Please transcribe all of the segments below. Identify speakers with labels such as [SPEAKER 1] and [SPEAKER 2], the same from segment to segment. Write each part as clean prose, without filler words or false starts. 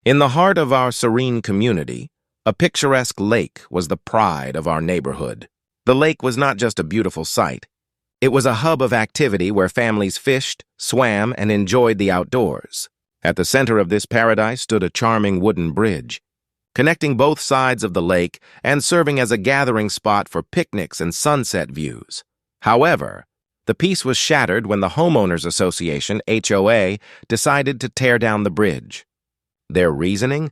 [SPEAKER 1] In the heart of our serene community, a picturesque lake was the pride of our neighborhood. The lake was not just a beautiful sight. It was a hub of activity where families fished, swam, and enjoyed the outdoors. At the center of this paradise stood a charming wooden bridge, connecting both sides of the lake and serving as a gathering spot for picnics and sunset views. However, the peace was shattered when the Homeowners Association, HOA, decided to tear down the bridge. Their reasoning?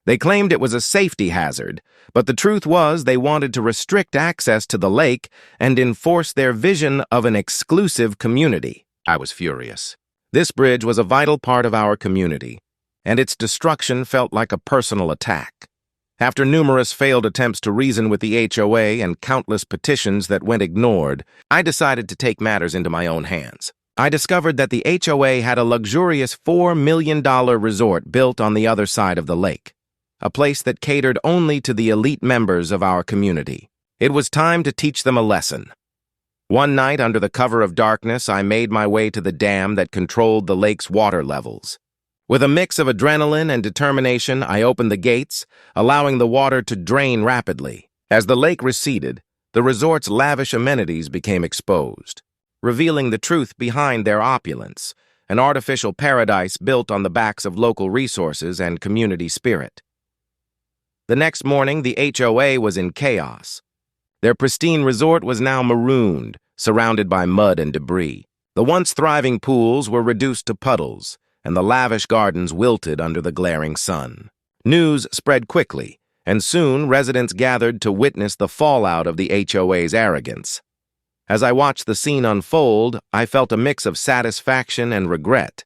[SPEAKER 1] They claimed it was a safety hazard, but the truth was they wanted to restrict access to the lake and enforce their vision of an exclusive community. I was furious. This bridge was a vital part of our community, and its destruction felt like a personal attack. After numerous failed attempts to reason with the HOA and countless petitions that went ignored, I decided to take matters into my own hands. I discovered that the HOA had a luxurious $4 million resort built on the other side of the lake, a place that catered only to the elite members of our community. It was time to teach them a lesson. One night, under the cover of darkness, I made my way to the dam that controlled the lake's water levels. With a mix of adrenaline and determination, I opened the gates, allowing the water to drain rapidly. As the lake receded, the resort's lavish amenities became exposed, revealing the truth behind their opulence, an artificial paradise built on the backs of local resources and community spirit. The next morning, the HOA was in chaos. Their pristine resort was now marooned, surrounded by mud and debris. The once thriving pools were reduced to puddles, and the lavish gardens wilted under the glaring sun. News spread quickly, and soon residents gathered to witness the fallout of the HOA's arrogance. As I watched the scene unfold, I felt a mix of satisfaction and regret.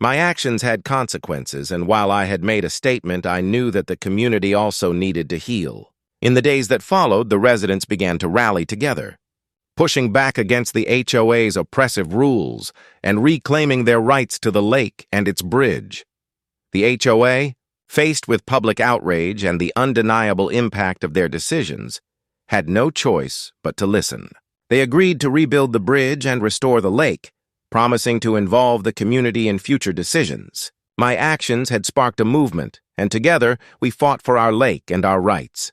[SPEAKER 1] My actions had consequences, and while I had made a statement, I knew that the community also needed to heal. In the days that followed, the residents began to rally together, pushing back against the HOA's oppressive rules and reclaiming their rights to the lake and its bridge. The HOA, faced with public outrage and the undeniable impact of their decisions, had no choice but to listen. They agreed to rebuild the bridge and restore the lake, promising to involve the community in future decisions. My actions had sparked a movement, and together we fought for our lake and our rights.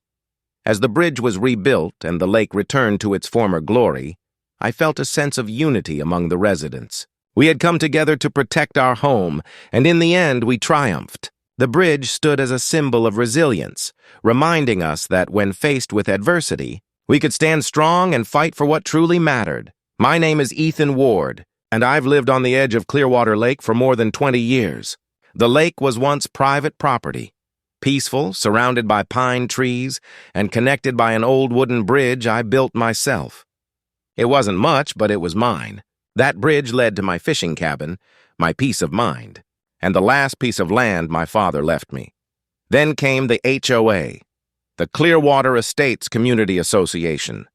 [SPEAKER 1] As the bridge was rebuilt and the lake returned to its former glory, I felt a sense of unity among the residents. We had come together to protect our home, and in the end we triumphed. The bridge stood as a symbol of resilience, reminding us that when faced with adversity, we could stand strong and fight for what truly mattered. My name is Ethan Ward, and I've lived on the edge of Clearwater Lake for more than 20 years. The lake was once private property, peaceful, surrounded by pine trees, and connected by an old wooden bridge I built myself. It wasn't much, but it was mine. That bridge led to my fishing cabin, my peace of mind, and the last piece of land my father left me. Then came the HOA, the Clearwater Estates Community Association,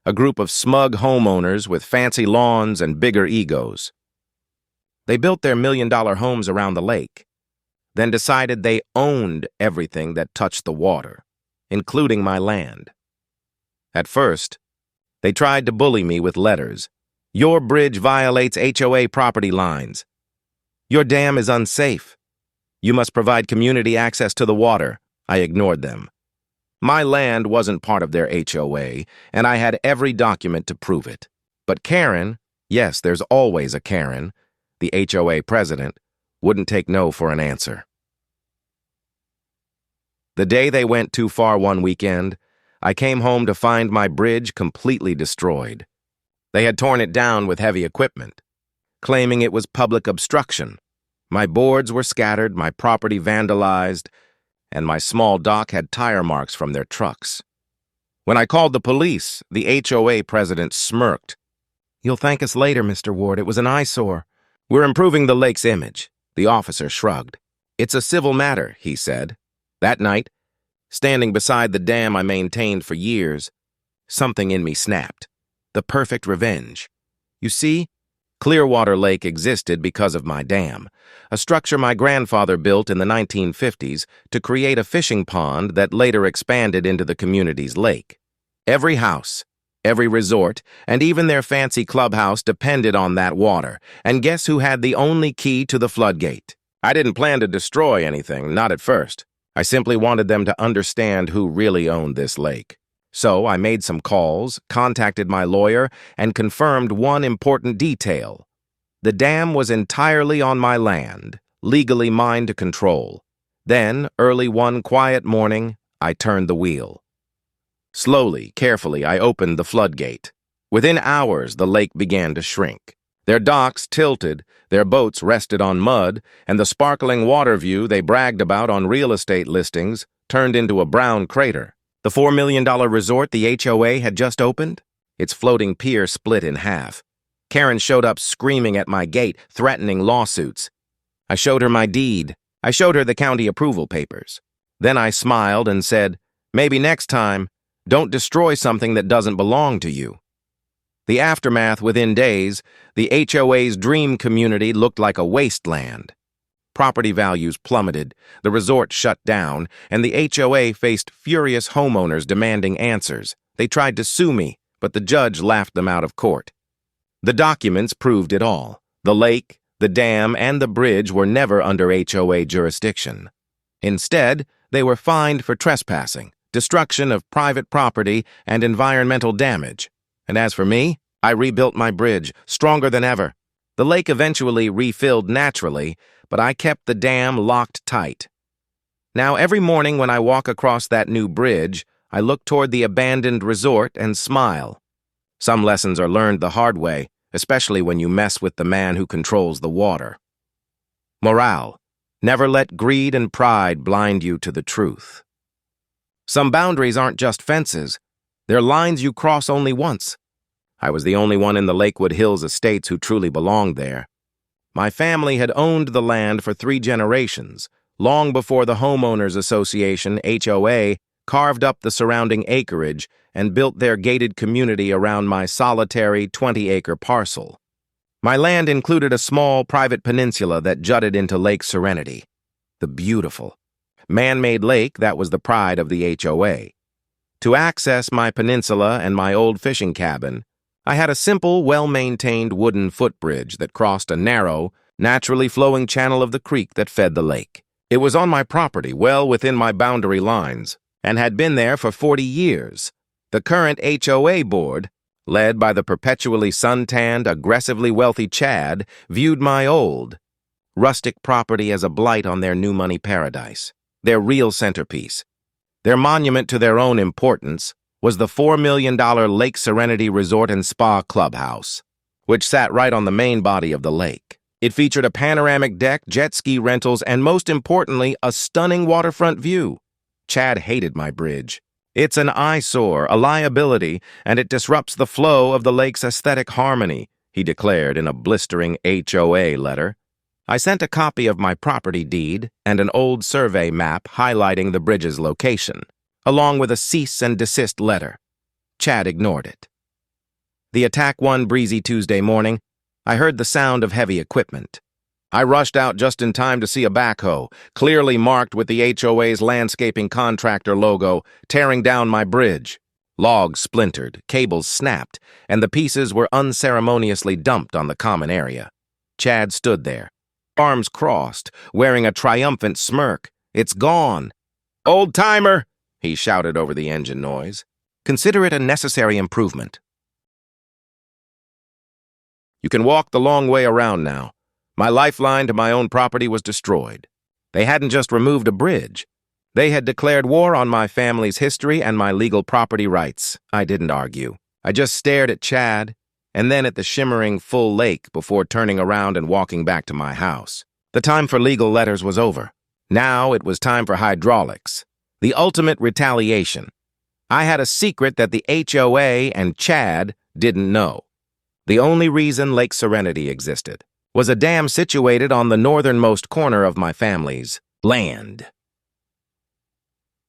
[SPEAKER 1] a group of smug homeowners with fancy lawns and bigger egos. They built their million-dollar homes around the lake, then decided they owned everything that touched the water, including my land. At first, they tried to bully me with letters. Your bridge violates HOA property lines. Your dam is unsafe. You must provide community access to the water. I ignored them. My land wasn't part of their HOA, and I had every document to prove it. But Karen, yes, there's always a Karen, the HOA president, wouldn't take no for an answer. The day they went too far one weekend, I came home to find my bridge completely destroyed. They had torn it down with heavy equipment, claiming it was public obstruction. My boards were scattered, my property vandalized, and my small dock had tire marks from their trucks. When I called the police, the HOA president smirked. "You'll thank us later, Mr. Ward. It was an eyesore. We're improving the lake's image." The officer shrugged. "It's a civil matter," he said. That night, standing beside the dam I maintained for years, something in me snapped. The perfect revenge. You see, Clearwater Lake existed because of my dam, a structure my grandfather built in the 1950s to create a fishing pond that later expanded into the community's lake. Every house, every resort, and even their fancy clubhouse depended on that water, and guess who had the only key to the floodgate? I didn't plan to destroy anything, not at first. I simply wanted them to understand who really owned this lake. So I made some calls, contacted my lawyer, and confirmed one important detail. The dam was entirely on my land, legally mine to control. Then, early one quiet morning, I turned the wheel. Slowly, carefully, I opened the floodgate. Within hours, the lake began to shrink. Their docks tilted, their boats rested on mud, and the sparkling water view they bragged about on real estate listings turned into a brown crater. The $4 million resort the HOA had just opened? Its floating pier split in half. Karen showed up screaming at my gate, threatening lawsuits. I showed her my deed. I showed her the county approval papers. Then I smiled and said, "Maybe next time, don't destroy something that doesn't belong to you." The aftermath within days, the HOA's dream community looked like a wasteland. Property values plummeted, the resort shut down, and the HOA faced furious homeowners demanding answers. They tried to sue me, but the judge laughed them out of court. The documents proved it all. The lake, the dam, and the bridge were never under HOA jurisdiction. Instead, they were fined for trespassing, destruction of private property, and environmental damage. And as for me, I rebuilt my bridge, stronger than ever. The lake eventually refilled naturally, but I kept the dam locked tight. Now, every morning when I walk across that new bridge, I look toward the abandoned resort and smile. Some lessons are learned the hard way, especially when you mess with the man who controls the water. Morale: never let greed and pride blind you to the truth. Some boundaries aren't just fences. They're lines you cross only once. I was the only one in the Lakewood Hills estates who truly belonged there. My family had owned the land for 3 generations, long before the Homeowners Association, HOA, carved up the surrounding acreage and built their gated community around my solitary 20-acre parcel. My land included a small private peninsula that jutted into Lake Serenity, the beautiful, man-made lake that was the pride of the HOA. To access my peninsula and my old fishing cabin, I had a simple, well-maintained wooden footbridge that crossed a narrow, naturally flowing channel of the creek that fed the lake. It was on my property, well within my boundary lines, and had been there for 40 years. The current HOA board, led by the perpetually suntanned, aggressively wealthy Chad, viewed my old, rustic property as a blight on their new money paradise, their real centerpiece. Their monument to their own importance was the $4 million Lake Serenity Resort and Spa Clubhouse, which sat right on the main body of the lake. It featured a panoramic deck, jet ski rentals, and most importantly, a stunning waterfront view. Chad hated my bridge. It's an eyesore, a liability, and it disrupts the flow of the lake's aesthetic harmony, he declared in a blistering HOA letter. I sent a copy of my property deed and an old survey map highlighting the bridge's location, along with a cease and desist letter. Chad ignored it. The attack one breezy Tuesday morning, I heard the sound of heavy equipment. I rushed out just in time to see a backhoe, clearly marked with the HOA's landscaping contractor logo, tearing down my bridge. Logs splintered, cables snapped, and the pieces were unceremoniously dumped on the common area. Chad stood there, arms crossed, wearing a triumphant smirk. "It's gone." "Old-timer!" he shouted over the engine noise. "Consider it a necessary improvement. You can walk the long way around now. My lifeline to my own property was destroyed. They hadn't just removed a bridge. They had declared war on my family's history and my legal property rights." I didn't argue. I just stared at Chad, and then at the shimmering full lake before turning around and walking back to my house. The time for legal letters was over. Now it was time for hydraulics. The ultimate retaliation. I had a secret that the HOA and Chad didn't know. The only reason Lake Serenity existed was a dam situated on the northernmost corner of my family's land.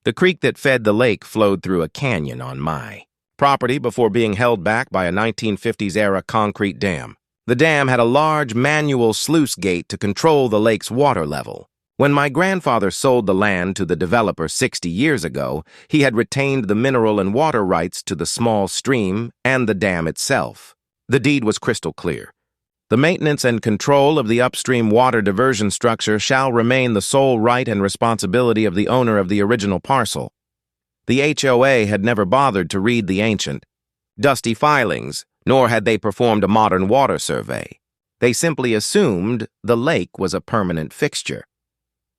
[SPEAKER 1] The creek that fed the lake flowed through a canyon on my property before being held back by a 1950s-era concrete dam. The dam had a large manual sluice gate to control the lake's water level. When my grandfather sold the land to the developer 60 years ago, he had retained the mineral and water rights to the small stream and the dam itself. The deed was crystal clear. The maintenance and control of the upstream water diversion structure shall remain the sole right and responsibility of the owner of the original parcel. The HOA had never bothered to read the ancient, dusty filings, nor had they performed a modern water survey. They simply assumed the lake was a permanent fixture.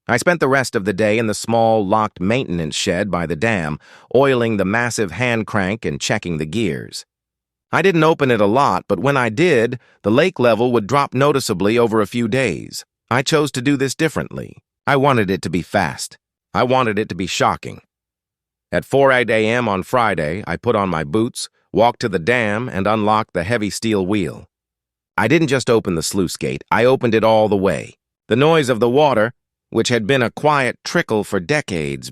[SPEAKER 1] I spent the rest of the day in the small, locked maintenance shed by the dam, oiling the massive hand crank and checking the gears. I didn't open it a lot, but when I did, the lake level would drop noticeably over a few days. I chose to do this differently. I wanted it to be fast. I wanted it to be shocking. At 4 a.m. on Friday, I put on my boots, walked to the dam, and unlocked the heavy steel wheel. I didn't just open the sluice gate, I opened it all the way. The noise of the water, which had been a quiet trickle for decades,